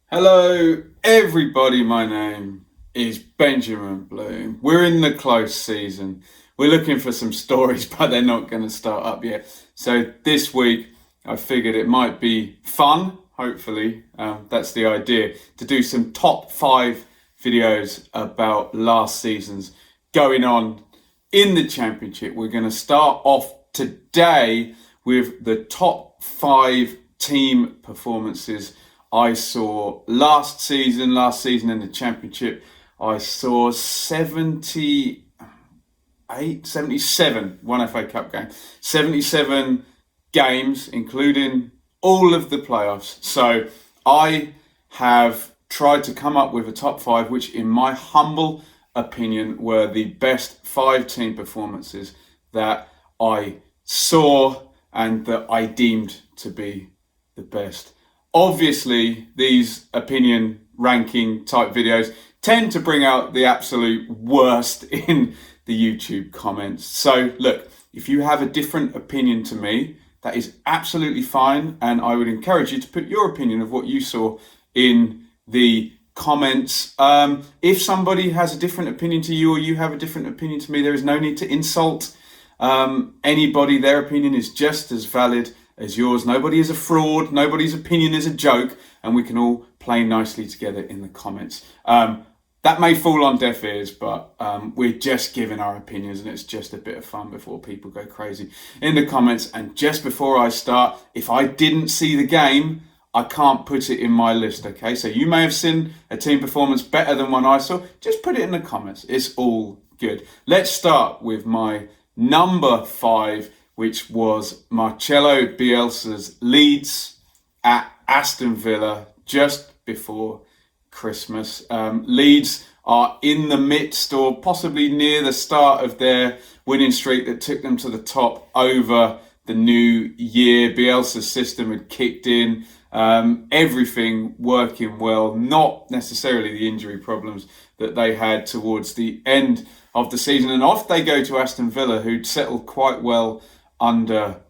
Hello, everybody. My name is Benjamin Bloom. We're in the close season. We're looking for some stories, but they're not going to start up yet. So this week, I figured it might be fun, hopefully. That's the idea, to do some top 5 videos about last season's going on in the Championship. We're going to start off today with the top 5 team performances I saw last season in the Championship. I saw 77, one FA Cup game, 77 games, including all of the playoffs. So I have tried to come up with a top 5, which in my humble opinion were the best 5 team performances that I saw and that I deemed to be the best. Obviously, these opinion ranking type videos tend to bring out the absolute worst in the YouTube comments. So look, if you have a different opinion to me, that is absolutely fine. And I would encourage you to put your opinion of what you saw in the comments. If somebody has a different opinion to you or you have a different opinion to me, there is no need to insult anybody. Their opinion is just as valid as yours. Nobody is a fraud. Nobody's opinion is a joke, and we can all play nicely together in the comments. That may fall on deaf ears, but we're just giving our opinions, and it's just a bit of fun before people go crazy in the comments. And just before I start, if I didn't see the game, I can't put it in my list, okay? So you may have seen a team performance better than one I saw. Just put it in the comments. It's all good. Let's start with my number 5, which was Marcelo Bielsa's Leeds at Aston Villa just before Christmas. Leeds are in the midst or possibly near the start of their winning streak that took them to the top over the new year. Bielsa's system had kicked in, everything working well, not necessarily the injury problems that they had towards the end of the season. And off they go to Aston Villa, who'd settled quite well under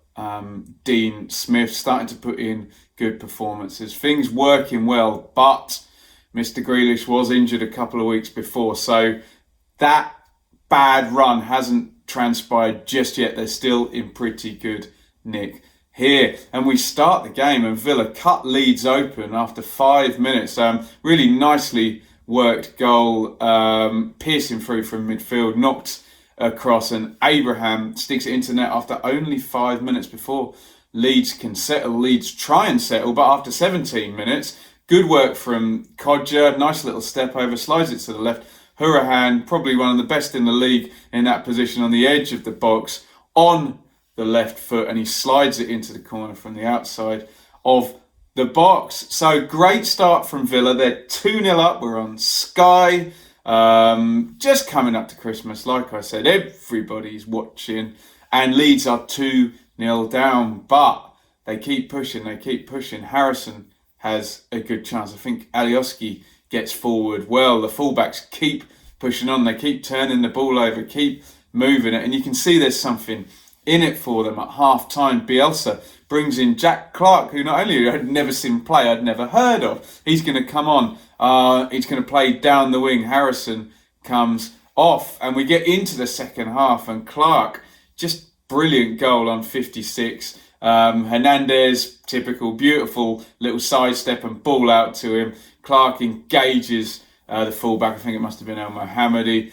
Dean Smith, starting to put in good performances. Things working well, but Mr. Grealish was injured a couple of weeks before, so that bad run hasn't transpired just yet. They're still in pretty good nick here. And we start the game and Villa cut Leeds open after 5 minutes. Really nicely worked goal, piercing through from midfield, knocked across, and Abraham sticks it into net after only 5 minutes before Leeds can settle. Leeds try and settle, but after 17 minutes, good work from Kodja, nice little step over, slides it to the left. Hurahan, probably one of the best in the league in that position on the edge of the box, on the left foot, and he slides it into the corner from the outside of the box. So great start from Villa. They're 2-0 up. We're on Sky. Just coming up to Christmas, like I said, everybody's watching, and Leeds are 2-0 down, but they keep pushing. Harrison has a good chance. I think Alioski gets forward well. The fullbacks keep pushing on. They keep turning the ball over, keep moving it, and you can see there's something in it for them. At half time, Bielsa brings in Jack Clark, who not only I'd never seen play, I'd never heard of. He's going to come on. He's going to play down the wing. Harrison comes off, and we get into the second half, and Clark, just brilliant goal on 56. Hernandez, typical, beautiful little sidestep and ball out to him. Clark engages the fullback, I think it must have been El Mohammadi,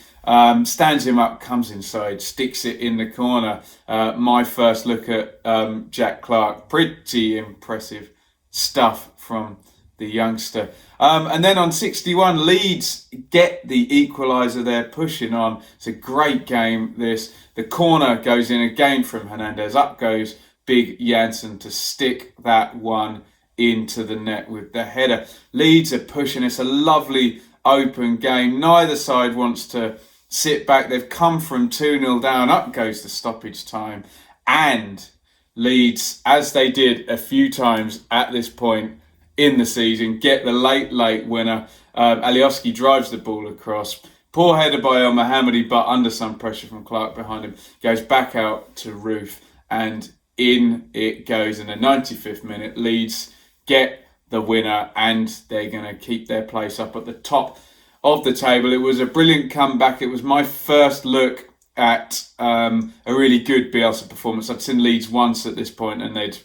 stands him up, comes inside, sticks it in the corner. My first look at Jack Clark, pretty impressive stuff from the youngster. And then on 61, Leeds get the equaliser there, pushing on. It's a great game, this. The corner goes in again from Hernandez. Up goes Big Janssen to stick that one into the net with the header. Leeds are pushing. It's a lovely open game. Neither side wants to sit back. They've come from 2-0 down. Up goes the stoppage time. And Leeds, as they did a few times at this point in the season, get the late winner. Alioski drives the ball across. Poor header by El Mohammadi, but under some pressure from Clark behind him. Goes back out to Roof, and in it goes in the 95th minute. Leeds get the winner, and they're going to keep their place up at the top of the table. It was a brilliant comeback. It was my first look at a really good Bielsa performance. I'd seen Leeds once at this point, and they'd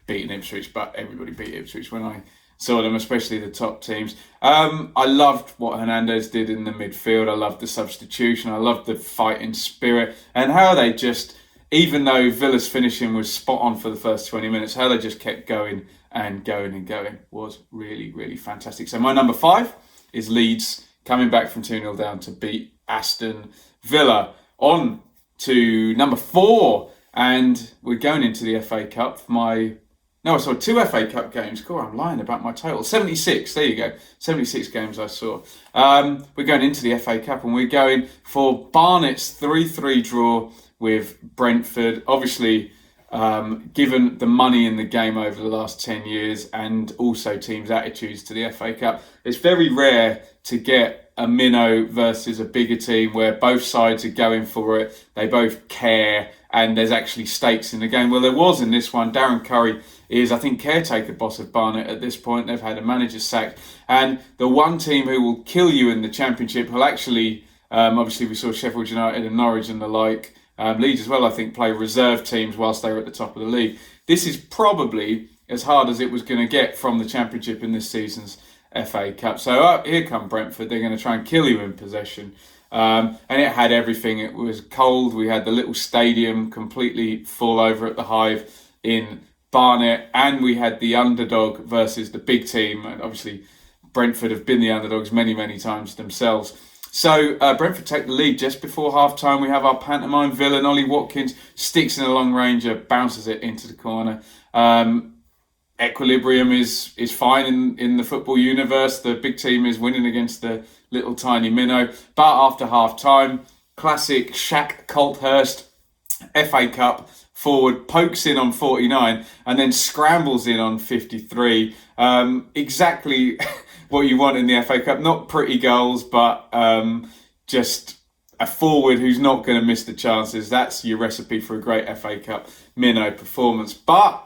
beaten Ipswich, but everybody beat Ipswich when I saw them, especially the top teams. I loved what Hernandez did in the midfield. I loved the substitution. I loved the fighting spirit, and how they just, even though Villa's finishing was spot on for the first 20 minutes, how they just kept going and going and going was really, really fantastic. So my number 5 is Leeds, coming back from 2-0 down to beat Aston Villa. On to number 4, and we're going into the FA Cup. I saw 2 FA Cup games. Cool, I'm lying about my total. 76, there you go. 76 games I saw. We're going into the FA Cup, and we're going for Barnet's 3-3 draw with Brentford. Obviously, given the money in the game over the last 10 years and also teams' attitudes to the FA Cup, it's very rare to get a minnow versus a bigger team where both sides are going for it, they both care, and there's actually stakes in the game. Well, there was in this one. Darren Curry is, I think, caretaker boss of Barnet at this point. They've had a manager sacked, and the one team who will kill you in the Championship will actually, obviously we saw Sheffield United and Norwich and the like, Leeds as well, I think, play reserve teams whilst they were at the top of the league. This is probably as hard as it was going to get from the Championship in this season's FA Cup. So here come Brentford. They're going to try and kill you in possession. And it had everything. It was cold. We had the little stadium completely full over at the Hive in Barnet. And we had the underdog versus the big team. And obviously, Brentford have been the underdogs many, many times themselves. So Brentford take the lead just before half-time. We have our pantomime villain, Ollie Watkins, sticks in a long ranger, bounces it into the corner. Equilibrium is fine in the football universe. The big team is winning against the little tiny minnow. But after half-time, classic Shaq Colthurst FA Cup forward pokes in on 49 and then scrambles in on 53. Exactly what you want in the FA Cup. Not pretty goals, but just a forward who's not going to miss the chances. That's your recipe for a great FA Cup minnow performance. But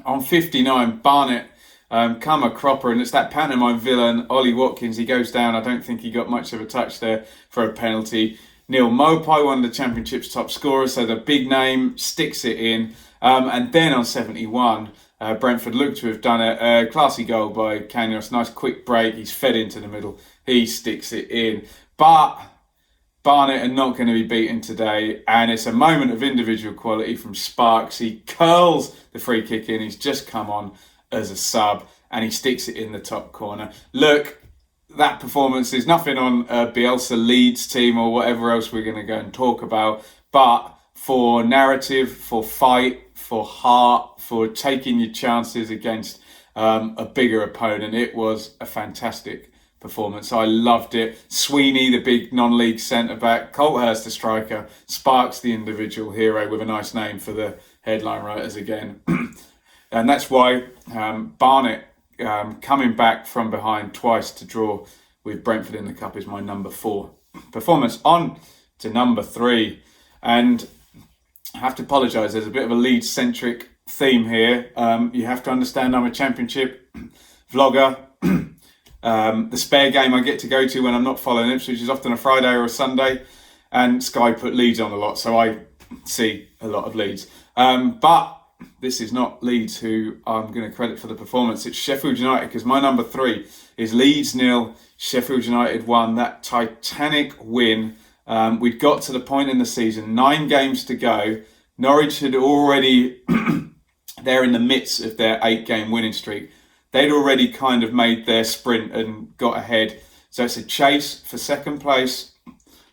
on 59, Barnet come a cropper, and it's that pantomime villain, Ollie Watkins. He goes down. I don't think he got much of a touch there for a penalty. Neil Mopai, one of the Championship's top scorers, so the big name sticks it in. And then on 71, Brentford look to have done a classy goal by Kanyos. Nice quick break. He's fed into the middle. He sticks it in. But Barnet are not going to be beaten today, and it's a moment of individual quality from Sparks. He curls the free kick in. He's just come on as a sub, and he sticks it in the top corner. Look, that performance is nothing on Bielsa Leeds team or whatever else we're going to go and talk about, but for narrative, for fight, for heart, for taking your chances against a bigger opponent, it was a fantastic performance. I loved it. Sweeney, the big non-league centre-back, Colthurst, the striker, Sparks, the individual hero, with a nice name for the headline writers again. And that's why Barnet coming back from behind twice to draw with Brentford in the Cup is my number 4 performance. On to number 3, and I have to apologise, there's a bit of a Leeds-centric theme here. You have to understand I'm a Championship vlogger. The spare game I get to go to when I'm not following Ipswich is often a Friday or a Sunday, and Sky put Leeds on a lot, so I see a lot of Leeds. But this is not Leeds who I'm going to credit for the performance. It's Sheffield United, because my number 3 is Leeds 0, Sheffield United 1. That titanic win. We'd got to the point in the season, 9 games to go. Norwich had already, they're in the midst of their 8-game winning streak. They'd already kind of made their sprint and got ahead. So it's a chase for second place.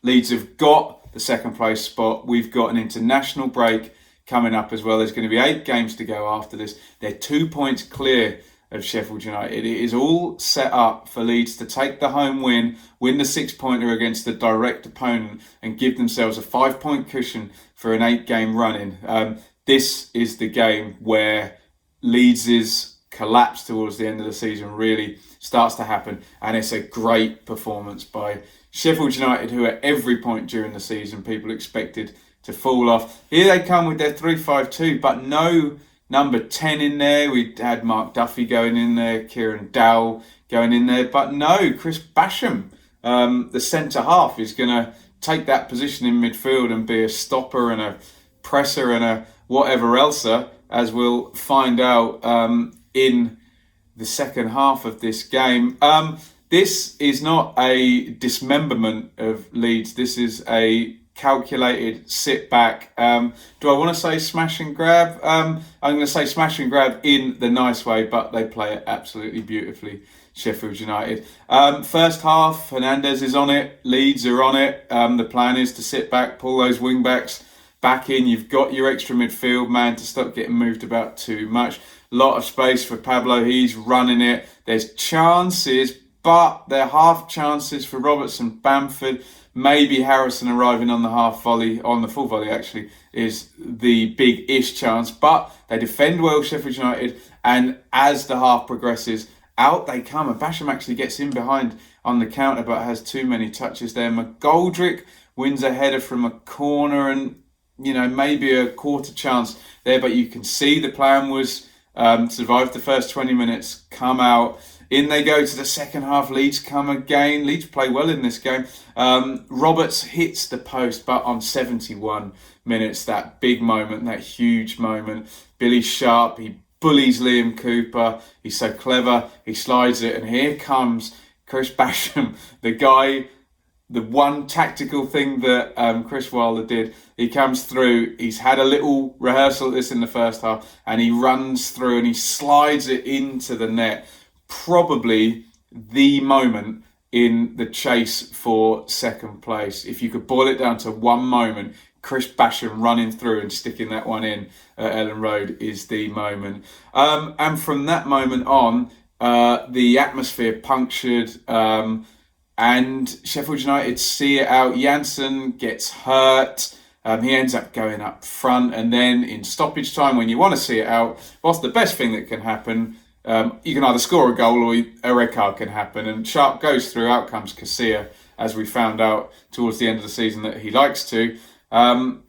Leeds have got the second place spot. We've got an international break coming up as well. There's going to be 8 games to go after this. They're 2 points clear of Sheffield United. It is all set up for Leeds to take the home win the 6-pointer against the direct opponent, and give themselves a 5-point cushion for an 8-game run-in. This is the game where Leeds' collapse towards the end of the season really starts to happen, and it's a great performance by Sheffield United, who at every point during the season people expected to fall off. Here they come with their 3-5-2, but no number 10 in there. We had Mark Duffy going in there, Kieran Dowell going in there. But no, Chris Basham, the centre half, is going to take that position in midfield and be a stopper and a presser and a whatever else, as we'll find out in the second half of this game. This is not a dismemberment of Leeds. This is a calculated sit back. Do I want to say smash and grab? I'm going to say smash and grab in the nice way, but they play it absolutely beautifully, Sheffield United. First half, Hernandez is on it. Leeds are on it. The plan is to sit back, pull those wing backs back in. You've got your extra midfield man to stop getting moved about too much. A lot of space for Pablo. He's running it. There's chances, but they're half chances for Robertson, Bamford. Maybe Harrison arriving on the half volley, on the full volley actually, is the big-ish chance. But they defend well, Sheffield United, and as the half progresses, out they come. And Basham actually gets in behind on the counter, but has too many touches there. McGoldrick wins a header from a corner, and maybe a quarter chance there. But you can see the plan was survive the first 20 minutes, come out. In they go to the second half. Leeds come again. Leeds play well in this game. Roberts hits the post, but on 71 minutes, that big moment, that huge moment. Billy Sharp, he bullies Liam Cooper. He's so clever. He slides it, and here comes Chris Basham, the guy. The one tactical thing that Chris Wilder did, he comes through, he's had a little rehearsal of this in the first half, and he runs through and he slides it into the net. Probably the moment in the chase for second place. If you could boil it down to one moment, Chris Basham running through and sticking that one in at Ellen Road is the moment. And from that moment on, the atmosphere punctured, and Sheffield United see it out. Janssen gets hurt. He ends up going up front. And then in stoppage time, when you want to see it out, what's the best thing that can happen? You can either score a goal or a red card can happen. And Sharp goes through. Out comes Casilla, as we found out towards the end of the season that he likes to. And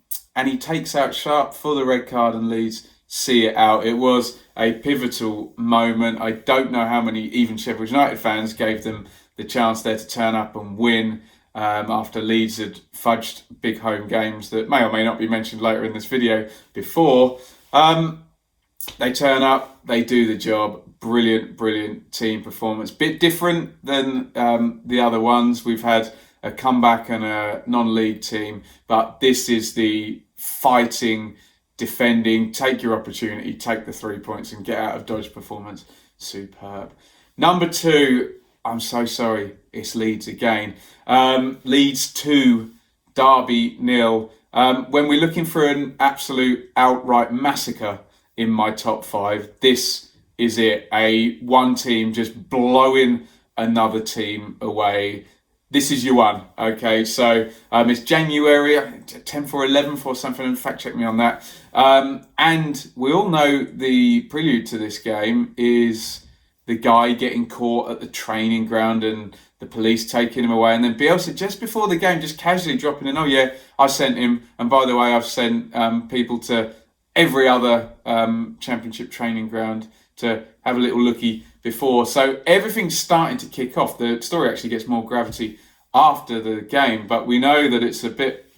he takes out Sharp for the red card, and Leeds see it out. It was a pivotal moment. I don't know how many even Sheffield United fans gave them the chance there to turn up and win after Leeds had fudged big home games that may or may not be mentioned later in this video before. They turn up, they do the job. Brilliant team performance. Bit different than the other ones. We've had a comeback and a non-league team, but this is the fighting, defending, take your opportunity, take the 3 points and get out of dodge performance. Superb. Number 2, I'm so sorry, it's Leeds again. Leeds 2, Derby 0. When we're looking for an absolute outright massacre in my top 5, this is it. One team just blowing another team away. This is your one, okay? So it's January, I think 10th or 11th or something, fact check me on that. And we all know the prelude to this game is the guy getting caught at the training ground and the police taking him away. And then Bielsa, just before the game, just casually dropping in, oh yeah, I sent him. And by the way, I've sent people to every other championship training ground to have a little looky before. So everything's starting to kick off. The story actually gets more gravity after the game, but we know that it's a bit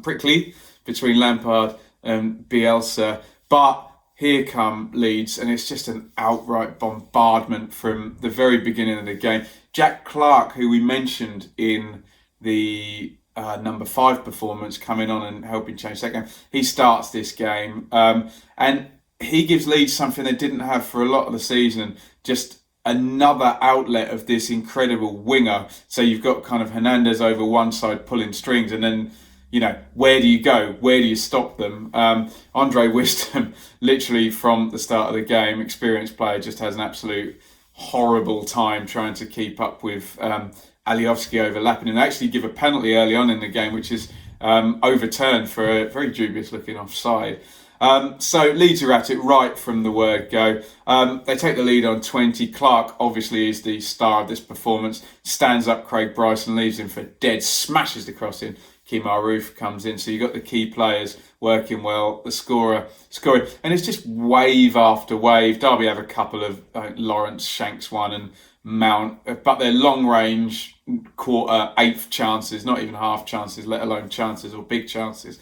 prickly between Lampard and Bielsa. But here come Leeds, and it's just an outright bombardment from the very beginning of the game. Jack Clark, who we mentioned in the number 5 performance, coming on and helping change that game, he starts this game, and he gives Leeds something they didn't have for a lot of the season, just another outlet of this incredible winger. So you've got kind of Hernandez over one side pulling strings, and then, where do you go? Where do you stop them? Andre Wisdom, literally from the start of the game, experienced player, just has an absolute horrible time trying to keep up with Alioski overlapping, and actually give a penalty early on in the game, which is overturned for a very dubious looking offside. So Leeds are at it right from the word go. They take the lead on 20. Clark obviously is the star of this performance. Stands up Craig Bryson, leaves him for dead, smashes the cross in. Kemar Roofe comes in. So you've got the key players working well, the scorer scoring. And it's just wave after wave. Derby have a couple of, Lawrence shanks one and Mount, but they're long range, quarter, eighth chances, not even half chances, let alone chances or big chances.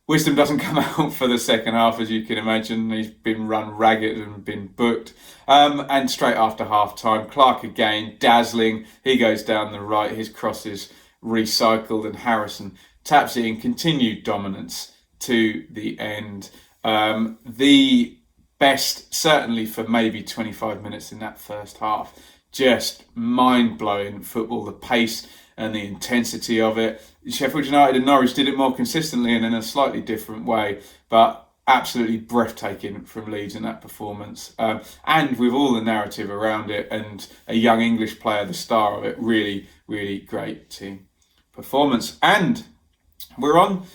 Wisdom doesn't come out for the second half, as you can imagine. He's been run ragged and been booked. And straight after half time, Clark again, dazzling. He goes down the right, his cross is recycled, and Harrison taps it in. Continued dominance to the end. The best, certainly for maybe 25 minutes in that first half. Just mind-blowing football, the pace and the intensity of it. Sheffield United and Norwich did it more consistently and in a slightly different way, but absolutely breathtaking from Leeds in that performance. And with all the narrative around it and a young English player, the star of it, really, really great team performance. And we're on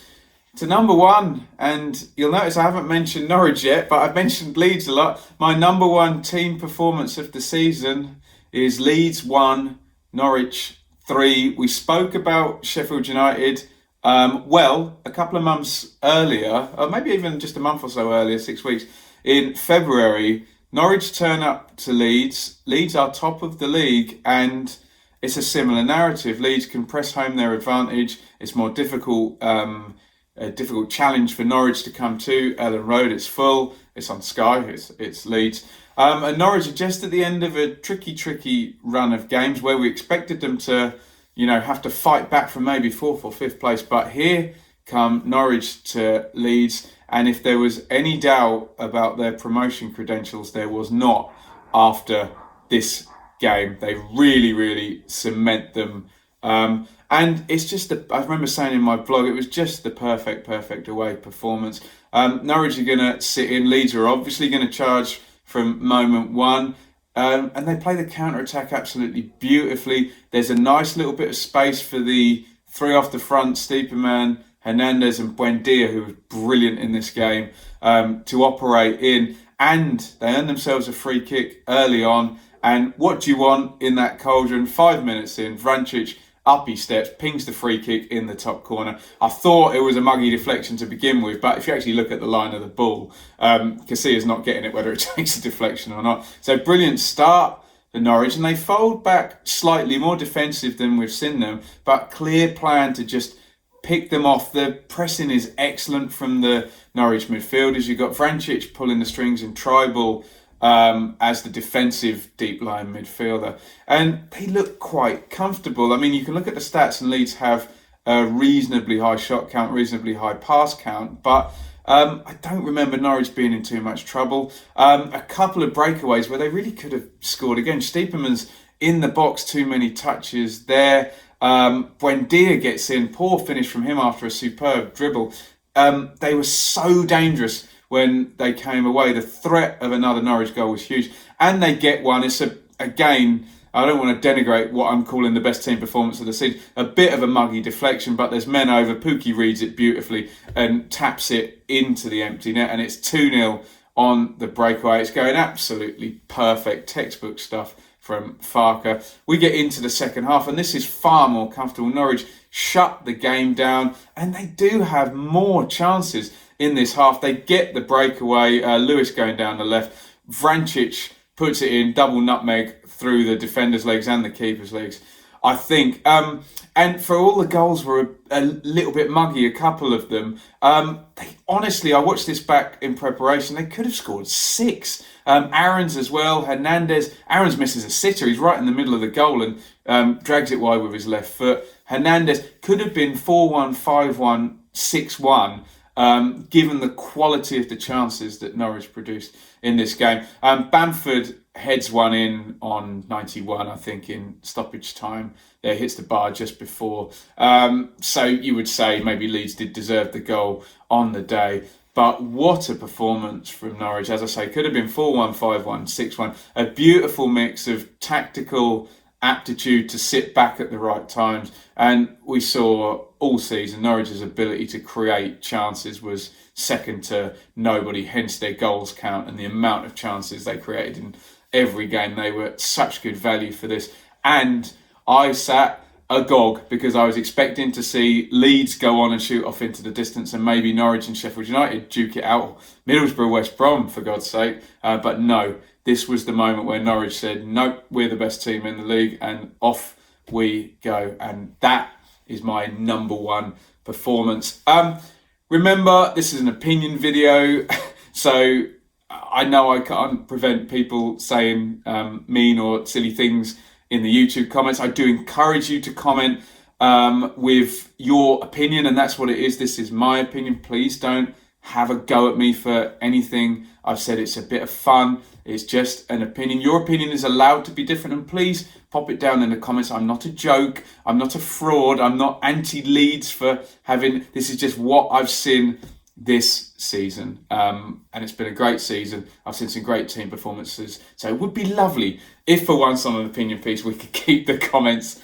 to number one, and you'll notice I haven't mentioned Norwich yet, but I've mentioned Leeds a lot. My number one team performance of the season is Leeds 1, Norwich 3. We spoke about Sheffield United, a couple of months earlier, or maybe even just a month or so earlier, 6 weeks, in February. Norwich turn up to Leeds. Leeds are top of the league, and it's a similar narrative. Leeds can press home their advantage. It's more difficult, a difficult challenge for Norwich to come to. Ellen Road, it's full. It's on Sky. It's Leeds. And Norwich are just at the end of a tricky run of games where we expected them to, have to fight back from maybe fourth or fifth place. But here come Norwich to Leeds. And if there was any doubt about their promotion credentials, there was not after this game. They really, really cement them. And it's just, I remember saying in my blog, it was just the perfect away performance. Norwich are going to sit in. Leeds are obviously going to charge from moment one. And they play the counter-attack absolutely beautifully. There's a nice little bit of space for the three off the front, Stiepermann, Hernandez and Buendia, who was brilliant in this game, to operate in. And they earn themselves a free kick early on. And what do you want in that cauldron? 5 minutes in, Vrancic, up he steps, pings the free kick in the top corner. I thought it was a muggy deflection to begin with, but if you actually look at the line of the ball, Casillas not getting it, whether it takes a deflection or not. So brilliant start for Norwich, and they fold back slightly, more defensive than we've seen them, but clear plan to just pick them off. The pressing is excellent from the Norwich midfielders. You've got Vrancic pulling the strings and Tribal as the defensive deep line midfielder, and they look quite comfortable. I mean, you can look at the stats, and Leeds have a reasonably high shot count, reasonably high pass count, but I don't remember Norwich being in too much trouble. A couple of breakaways where they really could have scored again. Stiepermann's in the box, too many touches there. Buendia gets in, poor finish from him after a superb dribble. They were so dangerous when they came away. The threat of another Norwich goal was huge, and they get one. It's again, I don't want to denigrate what I'm calling the best team performance of the season. A bit of a muggy deflection, but there's men over. Pukki reads it beautifully and taps it into the empty net, and it's 2-0 on the breakaway. It's going absolutely perfect, textbook stuff from Farke. We get into the second half, and this is far more comfortable. Norwich shut the game down, and they do have more chances in this half. They get the breakaway, Lewis going down the left. Vrancic puts it in, double nutmeg through the defender's legs and the keeper's legs, I think. And for all the goals were a little bit muggy, a couple of them. Honestly, I watched this back in preparation. They could have scored 6. Aarons as well, Hernandez. Aarons misses a sitter. He's right in the middle of the goal and drags it wide with his left foot. Hernandez could have been 4-1, 5-1, 6-1. Given the quality of the chances that Norwich produced in this game. Bamford heads one in on 91, I think, in stoppage time. There, hits the bar just before. So you would say maybe Leeds did deserve the goal on the day. But what a performance from Norwich. As I say, could have been 4-1, 5-1, 6-1. A beautiful mix of tactical aptitude to sit back at the right times. And we saw all season Norwich's ability to create chances was second to nobody, hence their goals count and the amount of chances they created in every game. They were such good value for this. And I sat agog because I was expecting to see Leeds go on and shoot off into the distance and maybe Norwich and Sheffield United duke it out, Middlesbrough, West Brom, for God's sake. But no, this was the moment where Norwich said, nope, we're the best team in the league, and off we go. And that is my number one performance. Remember, this is an opinion video, so I know I can't prevent people saying mean or silly things in the YouTube comments. I do encourage you to comment with your opinion, and that's what it is. This is my opinion. Please don't have a go at me for anything I've said. It's a bit of fun. It's just an opinion. Your opinion is allowed to be different, and please pop it down in the comments. I'm not a joke. I'm not a fraud. I'm not anti-Leeds for having... This is just what I've seen this season, and it's been a great season. I've seen some great team performances, so it would be lovely if for once on an opinion piece we could keep the comments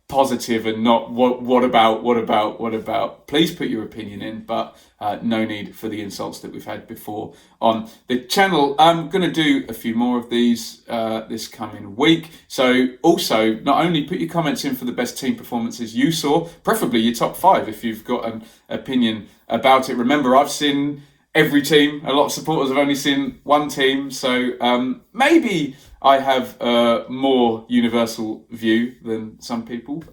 positive and not what about. Please put your opinion in, but no need for the insults that we've had before on the channel. I'm going to do a few more of these this coming week, so also not only put your comments in for the best team performances you saw, preferably your top 5 if you've got an opinion about it. Remember, I've seen every team. A lot of supporters have only seen one team, so maybe I have a more universal view than some people.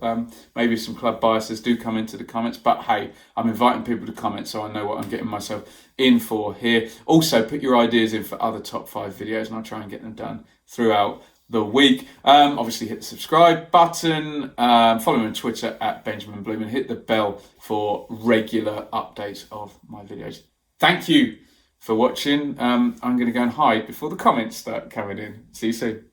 Maybe some club biases do come into the comments, but hey, I'm inviting people to comment so I know what I'm getting myself in for here. Also, put your ideas in for other top 5 videos and I'll try and get them done throughout the week. Obviously hit the subscribe button, follow me on Twitter at Benjamin Bloom, and hit the bell for regular updates of my videos. Thank you for watching. I'm going to go and hide before the comments start coming in. See you soon.